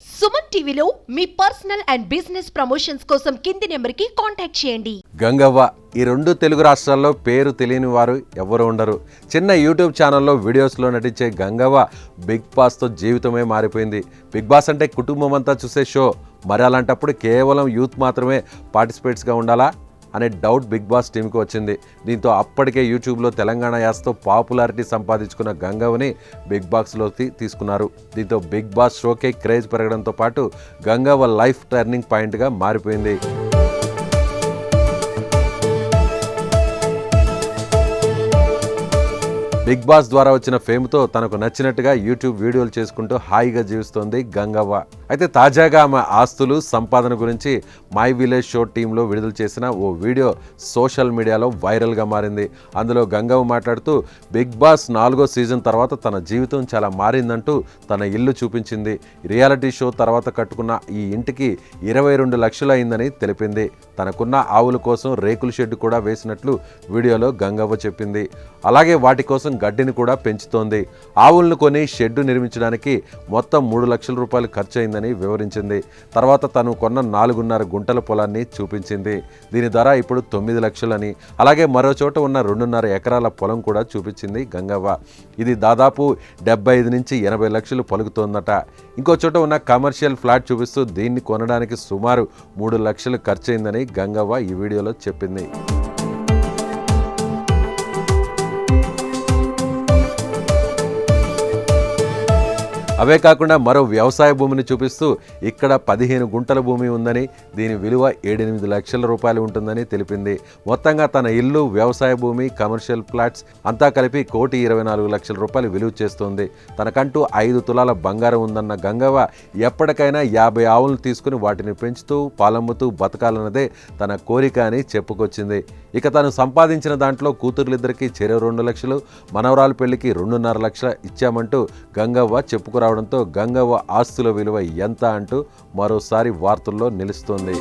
సుమన్ టీవీలో మీ personal and business promotions కోసం కింది నెంబర్కి కాంటాక్ట్ చేయండి. గంగవ్వ ఈ రెండు తెలుగు రాష్ట్రాల్లో పేరు తెలియని వారు ఎవరు ఉండరు. చిన్న యూట్యూబ్ ఛానల్లో వీడియోస్లో నటించే గంగవ్వ బిగ్ బాస్తో జీవితమే మారిపోయింది. బిగ్ బాస్ అంటే కుటుంబం అంతా చూసే షో. మరి అలాంటప్పుడు కేవలం యూత్ మాత్రమే పార్టిసిపేట్స్గా ఉండాలా అనే డౌట్ బిగ్ బాస్ టీంకి వచ్చింది. దీంతో అప్పటికే యూట్యూబ్లో తెలంగాణ యాసతో పాపులారిటీ సంపాదించుకున్న గంగవ్వని బిగ్ బాస్లోకి తీసుకున్నారు. దీంతో బిగ్ బాస్ షోకే క్రేజ్ పెరగడంతో పాటు గంగవ్వ లైఫ్ టర్నింగ్ పాయింట్గా మారిపోయింది. బిగ్ బాస్ ద్వారా వచ్చిన ఫేమ్తో తనకు నచ్చినట్టుగా యూట్యూబ్ వీడియోలు చేసుకుంటూ హాయిగా జీవిస్తోంది గంగవ్వ. అయితే తాజాగా ఆమె ఆస్తులు సంపాదన గురించి మై విలేజ్ షో టీంలో విడుదల చేసిన ఓ వీడియో సోషల్ మీడియాలో వైరల్గా మారింది. అందులో గంగవ్వ మాట్లాడుతూ బిగ్ బాస్ 4వ సీజన్ తర్వాత తన జీవితం చాలా మారిందంటూ తన ఇల్లు చూపించింది. రియాలిటీ షో తర్వాత కట్టుకున్న ఈ ఇంటికి 22 లక్షలు అయిందని తెలిపింది. తనకున్న ఆవుల కోసం రేకుల షెడ్ కూడా వేసినట్లు వీడియోలో గంగవ్వ చెప్పింది. అలాగే వాటి కోసం గడ్డిని కూడా పెంచుతోంది. ఆవులను కొని షెడ్డు నిర్మించడానికి మొత్తం 3 లక్షల రూపాయలు ఖర్చు అయిందని వివరించింది. తర్వాత తను కొన్న 4.5 గుంటల పొలాన్ని చూపించింది. దీని ధర ఇప్పుడు 9 లక్షలని, అలాగే మరో చోట ఉన్న 2.5 ఎకరాల పొలం కూడా చూపించింది గంగవ్వ. ఇది దాదాపు 75 నుంచి 80 లక్షలు పలుకుతోందట. ఇంకో చోట ఉన్న కమర్షియల్ ఫ్లాట్ చూపిస్తూ దీన్ని కొనడానికి సుమారు 3 లక్షలు ఖర్చయిందని గంగవ్వ ఈ వీడియోలో చెప్పింది. అవే కాకుండా మరో వ్యవసాయ భూమిని చూపిస్తూ ఇక్కడ 15 గుంటల భూమి ఉందని, దీని విలువ 7-8 లక్షల రూపాయలు ఉంటుందని తెలిపింది. మొత్తంగా తన ఇల్లు, వ్యవసాయ భూమి, కమర్షియల్ ఫ్లాట్స్ అంతా కలిపి 1,24 లక్షల రూపాయలు విలువ చేస్తోంది. తనకంటూ 5 తులాల బంగారం ఉందన్న గంగవ్వ ఎప్పటికైనా 50 ఆవులను తీసుకుని వాటిని పెంచుతూ పాలమ్ముతూ బతకాలన్నదే తన కోరిక అని చెప్పుకొచ్చింది. ఇక తను సంపాదించిన దాంట్లో కూతుర్లిద్దరికీ చెరో 2 లక్షలు, మనవరాల పెళ్లికి 2.5 లక్షలు ఇచ్చామంటూ గంగవ్వ చెప్పుకురావడంతో గంగవ్వ ఆస్తుల విలువ ఎంత అంటూ మరోసారి వార్తల్లో నిలుస్తోంది.